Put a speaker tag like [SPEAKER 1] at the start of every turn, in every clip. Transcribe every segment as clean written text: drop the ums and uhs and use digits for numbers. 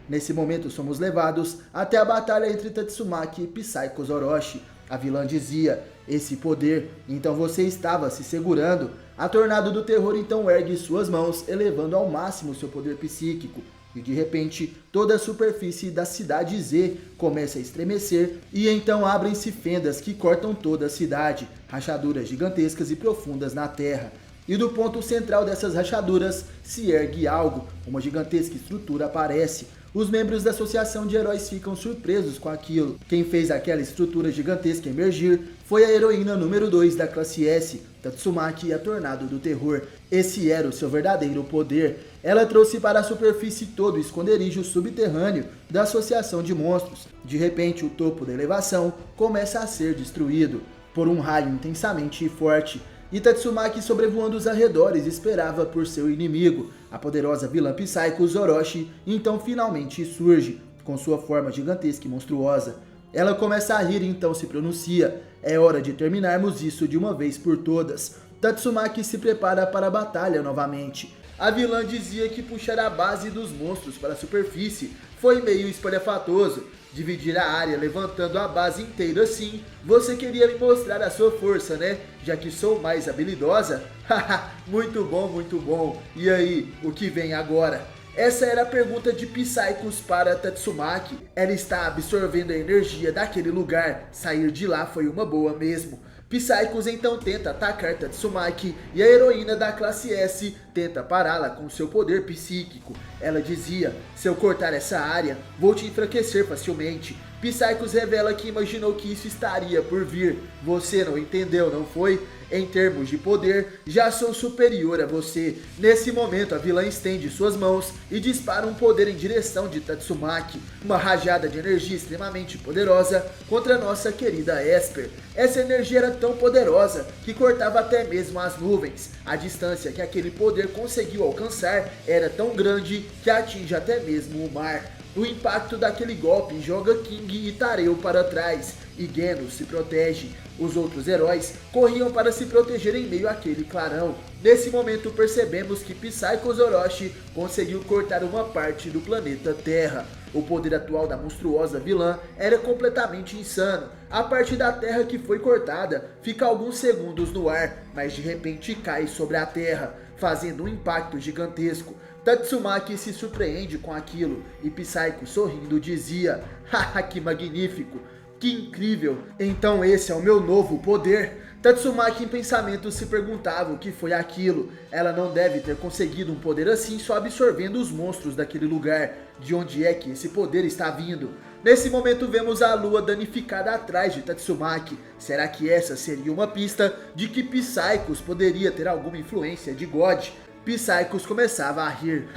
[SPEAKER 1] Nesse momento somos levados até a batalha entre Tatsumaki e Psychos Orochi. A vilã dizia: esse poder, então você estava se segurando. A Tornado do Terror então ergue suas mãos, elevando ao máximo seu poder psíquico. E de repente, toda a superfície da cidade Z começa a estremecer e então abrem-se fendas que cortam toda a cidade, rachaduras gigantescas e profundas na terra. E do ponto central dessas rachaduras se ergue algo, uma gigantesca estrutura aparece. Os membros da associação de heróis ficam surpresos com aquilo. Quem fez aquela estrutura gigantesca emergir foi a heroína número 2 da classe S, Tatsumaki, a Tornado do Terror. Esse era o seu verdadeiro poder. Ela trouxe para a superfície todo o esconderijo subterrâneo da associação de monstros. De repente, o topo da elevação começa a ser destruído por um raio intensamente forte. E Tatsumaki, sobrevoando os arredores, esperava por seu inimigo. A poderosa vilã Psychos Orochi então finalmente surge, com sua forma gigantesca e monstruosa. Ela começa a rir e então se pronuncia: é hora de terminarmos isso de uma vez por todas. Tatsumaki se prepara para a batalha novamente. A vilã dizia que puxar a base dos monstros para a superfície foi meio espalhafatoso. Dividir a área levantando a base inteira assim, você queria me mostrar a sua força, né? Já que sou mais habilidosa? Haha, muito bom, muito bom. E aí, o que vem agora? Essa era a pergunta de Psychos para Tatsumaki. Ela está absorvendo a energia daquele lugar. Sair de lá foi uma boa mesmo. Psychos então tenta atacar Tatsumaki e a heroína da classe S tenta pará-la com seu poder psíquico. Ela dizia: se eu cortar essa área, vou te enfraquecer facilmente. Psychos revela que imaginou que isso estaria por vir. Você não entendeu, não foi? Em termos de poder, já sou superior a você. Nesse momento, a vilã estende suas mãos e dispara um poder em direção de Tatsumaki. Uma rajada de energia extremamente poderosa contra nossa querida Esper. Essa energia era tão poderosa que cortava até mesmo as nuvens. A distância que aquele poder conseguiu alcançar era tão grande que atinge até mesmo o mar. O impacto daquele golpe joga King e Tareu para trás, e Genos se protege. Os outros heróis corriam para se proteger em meio àquele clarão. Nesse momento percebemos que Psychos Orochi conseguiu cortar uma parte do planeta Terra. O poder atual da monstruosa vilã era completamente insano. A parte da Terra que foi cortada fica alguns segundos no ar, mas de repente cai sobre a Terra, fazendo um impacto gigantesco. Tatsumaki se surpreende com aquilo e Psycho, sorrindo, dizia: haha, que magnífico, que incrível, então esse é o meu novo poder. Tatsumaki em pensamento se perguntava o que foi aquilo. Ela não deve ter conseguido um poder assim só absorvendo os monstros daquele lugar. De onde é que esse poder está vindo? Nesse momento vemos a lua danificada atrás de Tatsumaki. Será que essa seria uma pista de que Psychos poderia ter alguma influência de God? Psychos começava a rir.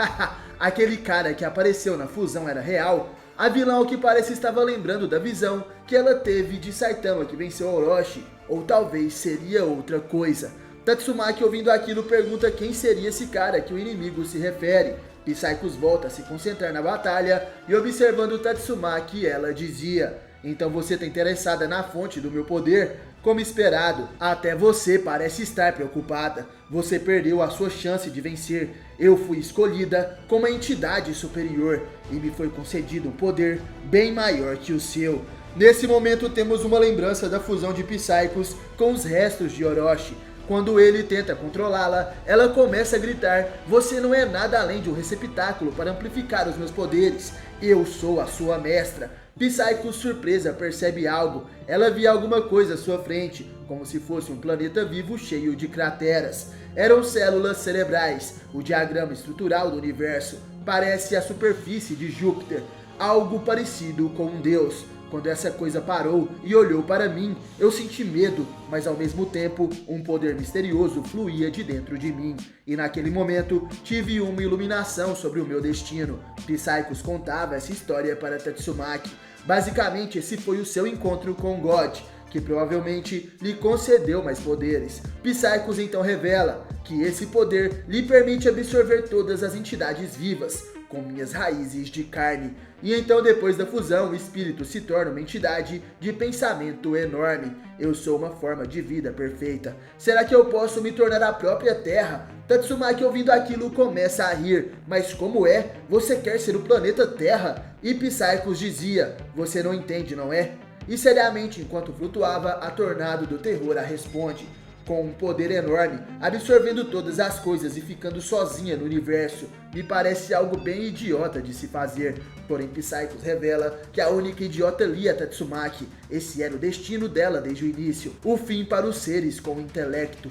[SPEAKER 1] Aquele cara que apareceu na fusão era real? A vilã, ao que parece, estava lembrando da visão que ela teve de Saitama que venceu Orochi. Ou talvez seria outra coisa. Tatsumaki, ouvindo aquilo, pergunta quem seria esse cara que o inimigo se refere. Psychos volta a se concentrar na batalha e, observando Tatsumaki, ela dizia: então você está interessada na fonte do meu poder? Como esperado, até você parece estar preocupada. Você perdeu a sua chance de vencer. Eu fui escolhida como a entidade superior e me foi concedido um poder bem maior que o seu. Nesse momento temos uma lembrança da fusão de Psychos com os restos de Orochi. Quando ele tenta controlá-la, ela começa a gritar: você não é nada além de um receptáculo para amplificar os meus poderes. Eu sou a sua mestra. Psycho, surpresa, percebe algo. Ela via alguma coisa à sua frente, como se fosse um planeta vivo cheio de crateras. Eram células cerebrais, o diagrama estrutural do universo. Parece a superfície de Júpiter, algo parecido com um deus. Quando essa coisa parou e olhou para mim, eu senti medo, mas ao mesmo tempo, um poder misterioso fluía de dentro de mim. E naquele momento, tive uma iluminação sobre o meu destino. Psychos contava essa história para Tatsumaki. Basicamente, esse foi o seu encontro com God, que provavelmente lhe concedeu mais poderes. Psychos então revela que esse poder lhe permite absorver todas as entidades vivas. com minhas raízes de carne. E então, depois da fusão, o espírito se torna uma entidade de pensamento enorme. Eu sou uma forma de vida perfeita. Será que eu posso me tornar a própria Terra? Tatsumaki, ouvindo aquilo, começa a rir. Mas como é? Você quer ser o planeta Terra? E Psychos dizia, você não entende, não é? E seriamente, enquanto flutuava, a Tornado do Terror a responde, com um poder enorme, absorvendo todas as coisas e ficando sozinha no universo. Me parece algo bem idiota de se fazer, porém Psychos revela que a única idiota ali é Tatsumaki. Esse era o destino dela desde o início, o fim para os seres com intelecto.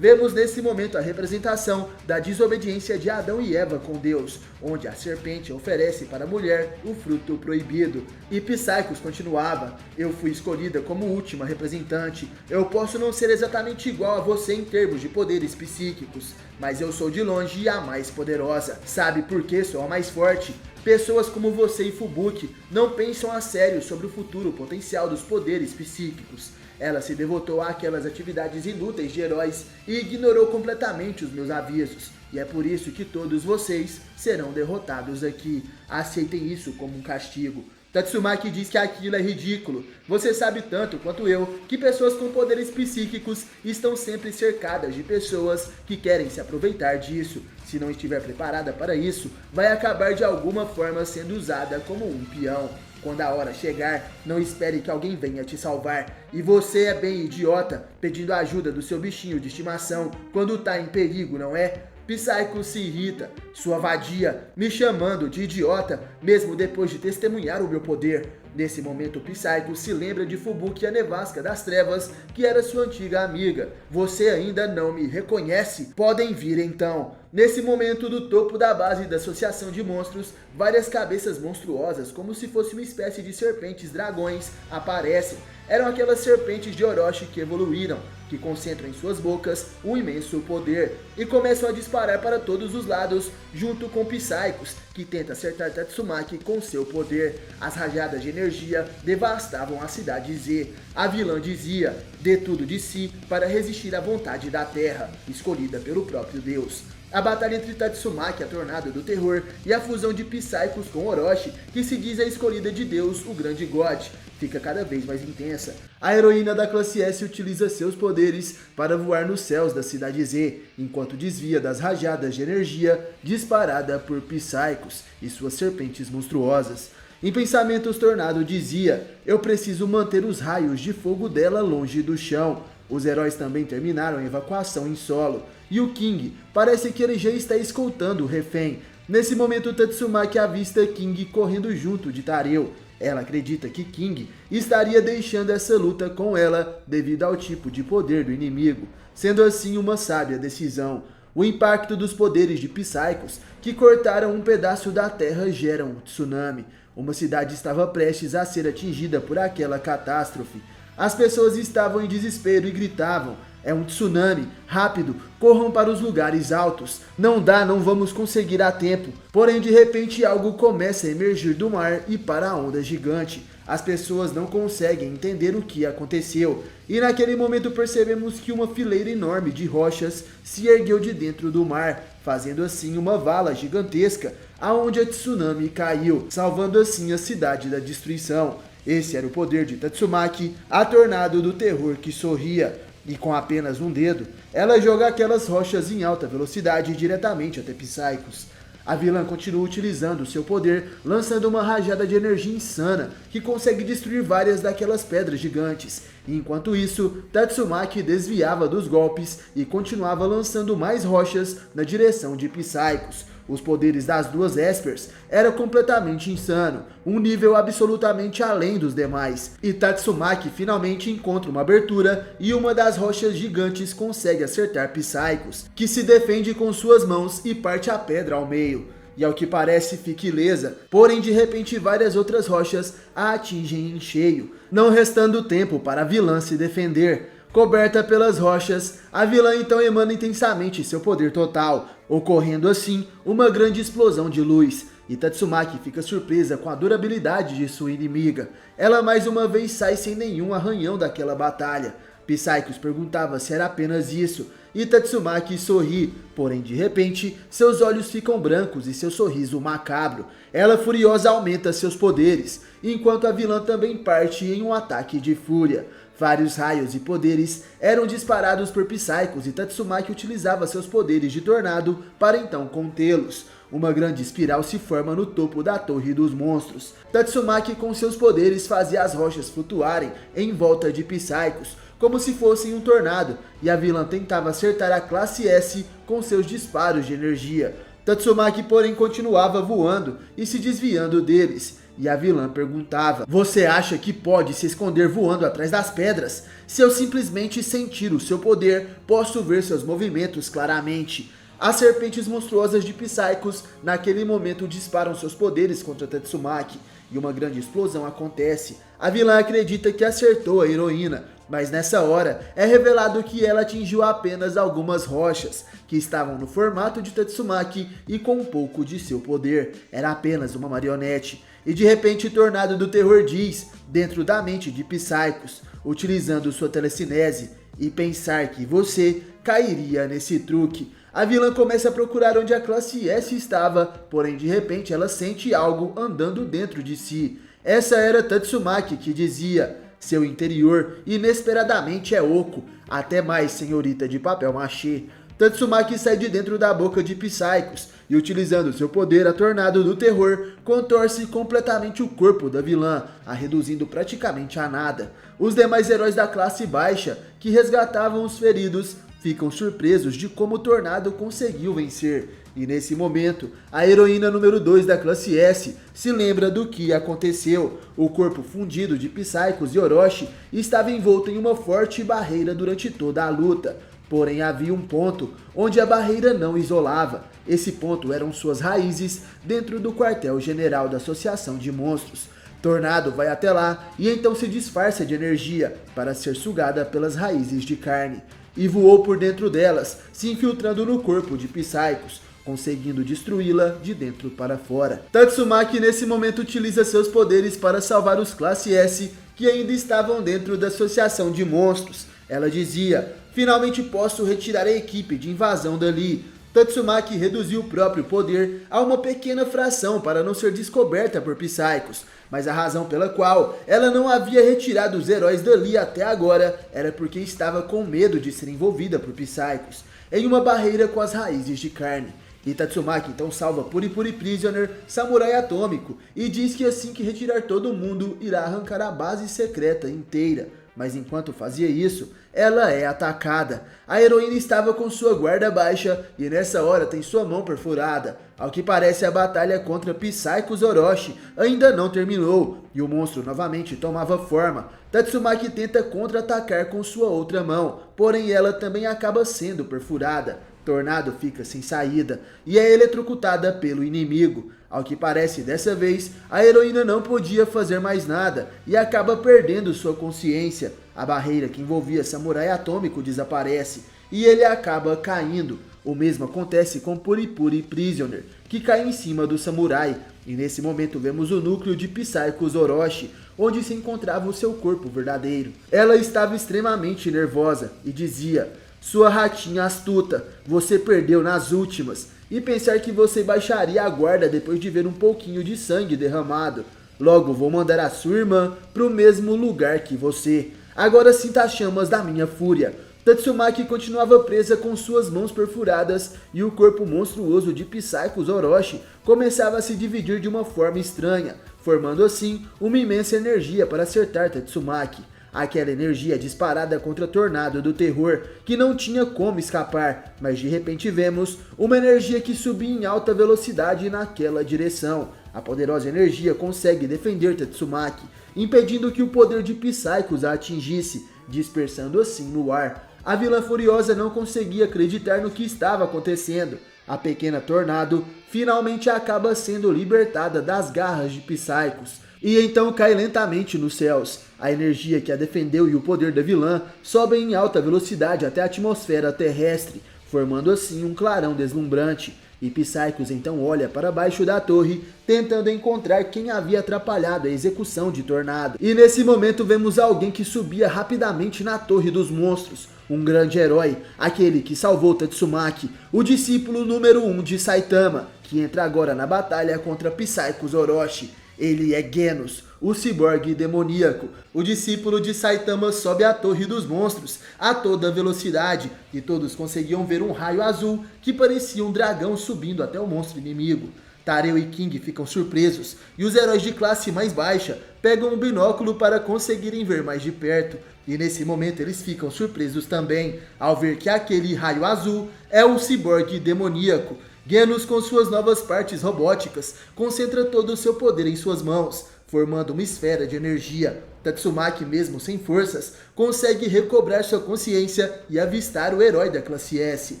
[SPEAKER 1] Vemos nesse momento a representação da desobediência de Adão e Eva com Deus, onde a serpente oferece para a mulher o fruto proibido. E Psychos continuava, eu fui escolhida como última representante, eu posso não ser exatamente igual a você em termos de poderes psíquicos, mas eu sou de longe a mais poderosa. Sabe por que sou a mais forte? Pessoas como você e Fubuki não pensam a sério sobre o futuro potencial dos poderes psíquicos. Ela se devotou àquelas atividades inúteis de heróis e ignorou completamente os meus avisos. E é por isso que todos vocês serão derrotados aqui. Aceitem isso como um castigo. Tatsumaki diz que aquilo é ridículo. Você sabe tanto quanto eu que pessoas com poderes psíquicos estão sempre cercadas de pessoas que querem se aproveitar disso. Se não estiver preparada para isso, vai acabar de alguma forma sendo usada como um peão. Quando a hora chegar, não espere que alguém venha te salvar. E você é bem idiota, pedindo a ajuda do seu bichinho de estimação quando tá em perigo, não é? Psychos se irrita, sua vadia, me chamando de idiota, mesmo depois de testemunhar o meu poder. Nesse momento, Psychos se lembra de Fubuki, a nevasca das trevas, que era sua antiga amiga. Você ainda não me reconhece? Podem vir então. Nesse momento, do topo da base da Associação de Monstros, várias cabeças monstruosas, como se fosse uma espécie de serpentes dragões, aparecem. Eram aquelas serpentes de Orochi que evoluíram, que concentram em suas bocas um imenso poder e começam a disparar para todos os lados, junto com Psychos, que tenta acertar Tatsumaki com seu poder. As rajadas de energia devastavam a cidade Z. A vilã dizia, dê tudo de si para resistir à vontade da Terra, escolhida pelo próprio Deus. A batalha entre Tatsumaki, a Tornado do Terror, e a fusão de Psychos com Orochi, que se diz a escolhida de Deus, o Grande God, fica cada vez mais intensa. A heroína da classe S utiliza seus poderes para voar nos céus da cidade Z, enquanto desvia das rajadas de energia disparada por Psychos e suas serpentes monstruosas. Em pensamentos, Tornado dizia, eu preciso manter os raios de fogo dela longe do chão. Os heróis também terminaram a evacuação em solo, e o King parece que ele já está escoltando o refém. Nesse momento, Tatsumaki avista King correndo junto de Tareu. Ela acredita que King estaria deixando essa luta com ela devido ao tipo de poder do inimigo, sendo assim uma sábia decisão. O impacto dos poderes de Psychos, que cortaram um pedaço da terra, gera um tsunami. Uma cidade estava prestes a ser atingida por aquela catástrofe. As pessoas estavam em desespero e gritavam, é um tsunami, rápido, corram para os lugares altos, não dá, não vamos conseguir a tempo. Porém, de repente algo começa a emergir do mar e para a onda gigante. As pessoas não conseguem entender o que aconteceu, e naquele momento percebemos que uma fileira enorme de rochas se ergueu de dentro do mar, fazendo assim uma vala gigantesca, aonde a tsunami caiu, salvando assim a cidade da destruição. Esse era o poder de Tatsumaki, a Tornado do Terror que sorria, e com apenas um dedo, ela joga aquelas rochas em alta velocidade diretamente até Psychos. A vilã continua utilizando seu poder, lançando uma rajada de energia insana, que consegue destruir várias daquelas pedras gigantes. E enquanto isso, Tatsumaki desviava dos golpes e continuava lançando mais rochas na direção de Psychos. Os poderes das duas Espers eram completamente insano, um nível absolutamente além dos demais. E Tatsumaki finalmente encontra uma abertura e uma das rochas gigantes consegue acertar Psychos, que se defende com suas mãos e parte a pedra ao meio. E ao que parece fica ilesa, porém de repente várias outras rochas a atingem em cheio, não restando tempo para a vilã se defender. Coberta pelas rochas, a vilã então emana intensamente seu poder total, ocorrendo assim uma grande explosão de luz. E Tatsumaki fica surpresa com a durabilidade de sua inimiga. Ela mais uma vez sai sem nenhum arranhão daquela batalha. Psychos perguntava se era apenas isso, e Tatsumaki sorri, porém de repente seus olhos ficam brancos e seu sorriso macabro. Ela furiosa aumenta seus poderes, enquanto a vilã também parte em um ataque de fúria. Vários raios e poderes eram disparados por Psychos e Tatsumaki utilizava seus poderes de tornado para então contê-los. Uma grande espiral se forma no topo da Torre dos Monstros. Tatsumaki com seus poderes fazia as rochas flutuarem em volta de Psychos, como se fossem um tornado, e a vilã tentava acertar a classe S com seus disparos de energia. Tatsumaki, porém, continuava voando e se desviando deles. E a vilã perguntava: "Você acha que pode se esconder voando atrás das pedras? Se eu simplesmente sentir o seu poder, posso ver seus movimentos claramente." As serpentes monstruosas de Psychos naquele momento disparam seus poderes contra Tatsumaki e uma grande explosão acontece. A vilã acredita que acertou a heroína, mas nessa hora é revelado que ela atingiu apenas algumas rochas, que estavam no formato de Tatsumaki e com um pouco de seu poder. Era apenas uma marionete. E de repente Tornado do Terror diz, dentro da mente de Psychos, utilizando sua telecinese, e pensar que você cairia nesse truque. A vilã começa a procurar onde a classe S estava, porém de repente ela sente algo andando dentro de si. Essa era Tatsumaki, que dizia: "Seu interior inesperadamente é oco, até mais, senhorita de papel machê." Tatsumaki sai de dentro da boca de Psychos e, utilizando seu poder, a Tornado do Terror contorce completamente o corpo da vilã, a reduzindo praticamente a nada. Os demais heróis da classe baixa, que resgatavam os feridos, ficam surpresos de como o Tornado conseguiu vencer. E nesse momento, a heroína número 2 da classe S se lembra do que aconteceu. O corpo fundido de Psychos e Orochi estava envolto em uma forte barreira durante toda a luta. Porém havia um ponto onde a barreira não isolava. Esse ponto eram suas raízes dentro do quartel-general da Associação de Monstros. Tornado vai até lá e então se disfarça de energia para ser sugada pelas raízes de carne. E voou por dentro delas, se infiltrando no corpo de Psychos, conseguindo destruí-la de dentro para fora. Tatsumaki nesse momento utiliza seus poderes para salvar os classe S que ainda estavam dentro da Associação de Monstros. Ela dizia: "Finalmente posso retirar a equipe de invasão dali." Tatsumaki reduziu o próprio poder a uma pequena fração para não ser descoberta por Psychos, mas a razão pela qual ela não havia retirado os heróis dali até agora era porque estava com medo de ser envolvida por Psychos em uma barreira com as raízes de carne. E Tatsumaki então salva Puri Prisoner, Samurai Atômico, e diz que assim que retirar todo mundo, irá arrancar a base secreta inteira. Mas enquanto fazia isso, ela é atacada. A heroína estava com sua guarda baixa e nessa hora tem sua mão perfurada. Ao que parece, a batalha contra Psychos Orochi ainda não terminou e o monstro novamente tomava forma. Tatsumaki tenta contra-atacar com sua outra mão, porém ela também acaba sendo perfurada. Tornado fica sem saída e é eletrocutada pelo inimigo. Ao que parece, dessa vez, a heroína não podia fazer mais nada e acaba perdendo sua consciência. A barreira que envolvia Samurai Atômico desaparece e ele acaba caindo. O mesmo acontece com Puri Prisoner, que cai em cima do samurai. E nesse momento vemos o núcleo de Psychos Orochi, onde se encontrava o seu corpo verdadeiro. Ela estava extremamente nervosa e dizia: "Sua ratinha astuta, você perdeu nas últimas. E pensar que você baixaria a guarda depois de ver um pouquinho de sangue derramado. Logo vou mandar a sua irmã para o mesmo lugar que você. Agora sinta as chamas da minha fúria." Tatsumaki continuava presa com suas mãos perfuradas e o corpo monstruoso de Psychos Orochi começava a se dividir de uma forma estranha, formando assim uma imensa energia para acertar Tatsumaki. Aquela energia disparada contra Tornado do Terror, que não tinha como escapar, mas de repente vemos uma energia que subia em alta velocidade naquela direção. A poderosa energia consegue defender Tatsumaki, impedindo que o poder de Psychos a atingisse, dispersando assim no ar. A vilã furiosa não conseguia acreditar no que estava acontecendo. A pequena Tornado finalmente acaba sendo libertada das garras de Psychos e então cai lentamente nos céus. A energia que a defendeu e o poder da vilã sobem em alta velocidade até a atmosfera terrestre, formando assim um clarão deslumbrante. e Psychos então olha para baixo da torre, tentando encontrar quem havia atrapalhado a execução de Tornado. E nesse momento vemos alguém que subia rapidamente na Torre dos Monstros, um grande herói, aquele que salvou Tatsumaki, o discípulo número 1 de Saitama, que entra agora na batalha contra Psychos Orochi. Ele é Genos, o ciborgue demoníaco. O discípulo de Saitama sobe a Torre dos Monstros a toda velocidade e todos conseguiam ver um raio azul que parecia um dragão subindo até o monstro inimigo. Tareu e King ficam surpresos e os heróis de classe mais baixa pegam um binóculo para conseguirem ver mais de perto. E nesse momento eles ficam surpresos também ao ver que aquele raio azul é o ciborgue demoníaco. Genos, com suas novas partes robóticas, concentra todo o seu poder em suas mãos, formando uma esfera de energia. Tatsumaki, mesmo sem forças, consegue recobrar sua consciência e avistar o herói da classe S.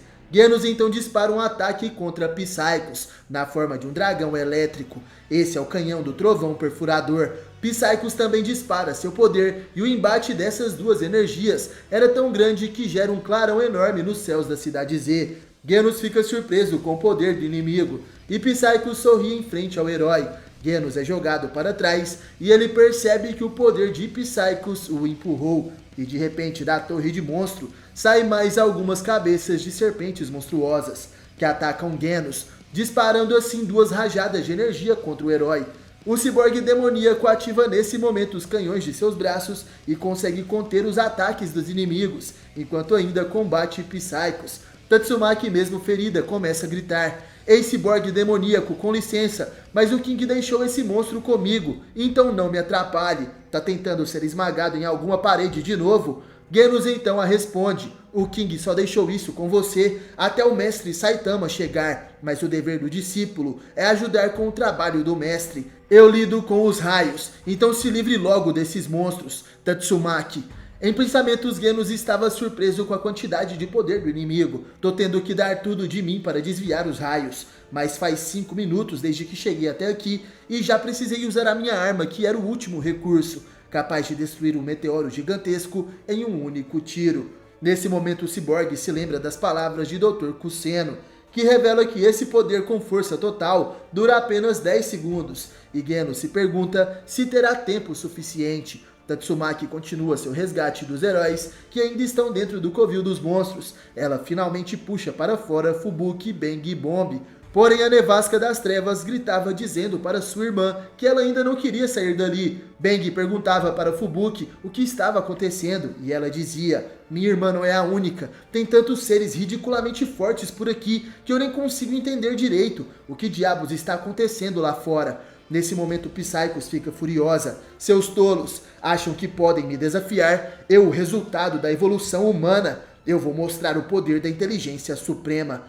[SPEAKER 1] Genos então dispara um ataque contra Psychos, na forma de um dragão elétrico. Esse é o canhão do trovão perfurador. Psychos também dispara seu poder e o embate dessas duas energias era tão grande que gera um clarão enorme nos céus da cidade Z. Genos fica surpreso com o poder do inimigo e Psychos sorri em frente ao herói. Genos é jogado para trás e ele percebe que o poder de Psychos o empurrou. E de repente da torre de monstro saem mais algumas cabeças de serpentes monstruosas que atacam Genos, disparando assim duas rajadas de energia contra o herói. O ciborgue demoníaco ativa nesse momento os canhões de seus braços e consegue conter os ataques dos inimigos, enquanto ainda combate Psychos. Tatsumaki, mesmo ferida, começa a gritar: "Ei, ciborgue demoníaco, com licença, mas o King deixou esse monstro comigo, então não me atrapalhe. Tá tentando ser esmagado em alguma parede de novo?" Genos então a responde: "O King só deixou isso com você até o mestre Saitama chegar, mas o dever do discípulo é ajudar com o trabalho do mestre. Eu lido com os raios, então se livre logo desses monstros, Tatsumaki." Em pensamentos, Genos estava surpreso com a quantidade de poder do inimigo. "Tô tendo que dar tudo de mim para desviar os raios, mas faz 5 minutos desde que cheguei até aqui e já precisei usar a minha arma, que era o último recurso, capaz de destruir um meteoro gigantesco em um único tiro." Nesse momento, o ciborgue se lembra das palavras de Dr. Kusseno, que revela que esse poder com força total dura apenas 10 segundos, e Genos se pergunta se terá tempo suficiente. Tatsumaki continua seu resgate dos heróis que ainda estão dentro do covil dos monstros. Ela finalmente puxa para fora Fubuki, Bang e Bomb. Porém, a nevasca das trevas gritava dizendo para sua irmã que ela ainda não queria sair dali. Bang perguntava para Fubuki o que estava acontecendo e ela dizia: "Minha irmã não é a única. Tem tantos seres ridiculamente fortes por aqui que eu nem consigo entender direito o que diabos está acontecendo lá fora." Nesse momento, Psychos fica furiosa. "Seus tolos, acham que podem me desafiar? Eu, o resultado da evolução humana. Eu vou mostrar o poder da inteligência suprema."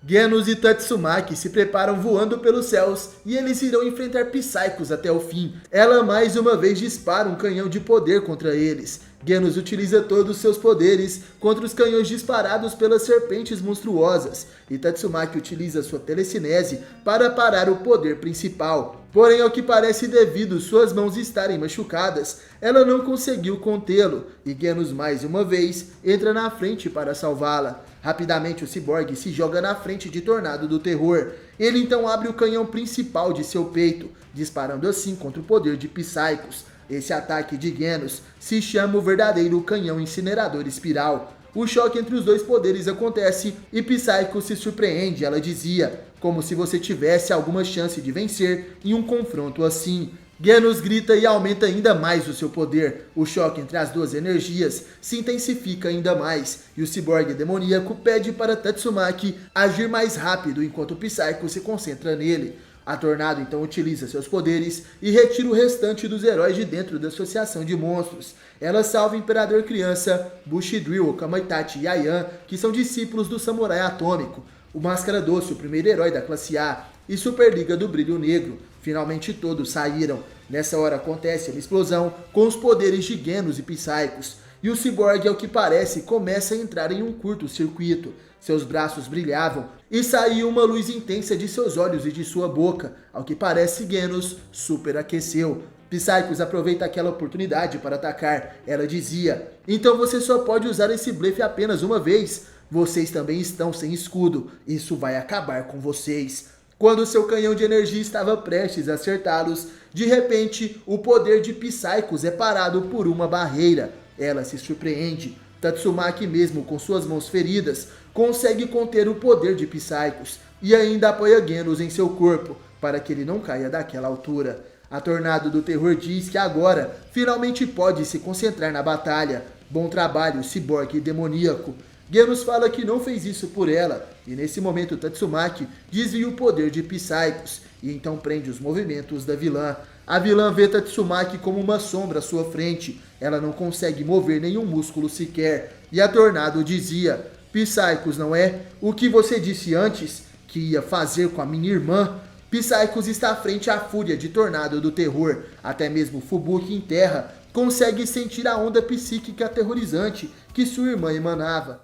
[SPEAKER 1] Genos e Tatsumaki se preparam voando pelos céus e eles irão enfrentar Psychos até o fim. Ela mais uma vez dispara um canhão de poder contra eles. Genos utiliza todos os seus poderes contra os canhões disparados pelas serpentes monstruosas, e Tatsumaki utiliza sua telecinese para parar o poder principal. Porém, ao que parece devido suas mãos estarem machucadas, ela não conseguiu contê-lo, e Genos mais uma vez entra na frente para salvá-la. Rapidamente o ciborgue se joga na frente de Tornado do Terror. Ele então abre o canhão principal de seu peito, disparando assim contra o poder de Psychos. Esse ataque de Genos se chama o verdadeiro canhão incinerador espiral. O choque entre os dois poderes acontece e Psychos se surpreende. Ela dizia: "Como se você tivesse alguma chance de vencer em um confronto assim." Genos grita e aumenta ainda mais o seu poder. O choque entre as duas energias se intensifica ainda mais, e o ciborgue demoníaco pede para Tatsumaki agir mais rápido enquanto Psychos se concentra nele. A Tornado então utiliza seus poderes e retira o restante dos heróis de dentro da associação de monstros. Ela salva o Imperador Criança, Bushido, Kamaitachi e Ayan, que são discípulos do Samurai Atômico, o Máscara Doce, o primeiro herói da classe A, e Superliga do Brilho Negro. Finalmente todos saíram. Nessa hora acontece uma explosão com os poderes de Genos e Psychos, e o ciborgue, ao que parece, começa a entrar em um curto-circuito. Seus braços brilhavam e saía uma luz intensa de seus olhos e de sua boca. Ao que parece, Genos superaqueceu. Psychos aproveita aquela oportunidade para atacar. Ela dizia: "Então você só pode usar esse blefe apenas uma vez." vocês também estão sem escudo, isso vai acabar com vocês. Quando seu canhão de energia estava prestes a acertá-los, de repente, o poder de Psychos é parado por uma barreira. Ela se surpreende. Tatsumaki, mesmo com suas mãos feridas, consegue conter o poder de Psychos e ainda apoia Genos em seu corpo, para que ele não caia daquela altura. A Tornado do Terror diz que agora finalmente pode se concentrar na batalha. Bom trabalho, ciborgue demoníaco. Genos fala que não fez isso por ela, e nesse momento Tatsumaki desvia o poder de Psychos, e então prende os movimentos da vilã. A vilã vê Tatsumaki como uma sombra à sua frente, ela não consegue mover nenhum músculo sequer, e a Tornado dizia: Psychos, não é? O que você disse antes, que ia fazer com a minha irmã? Psychos está frente à fúria de Tornado do Terror, até mesmo Fubuki em terra consegue sentir a onda psíquica aterrorizante que sua irmã emanava.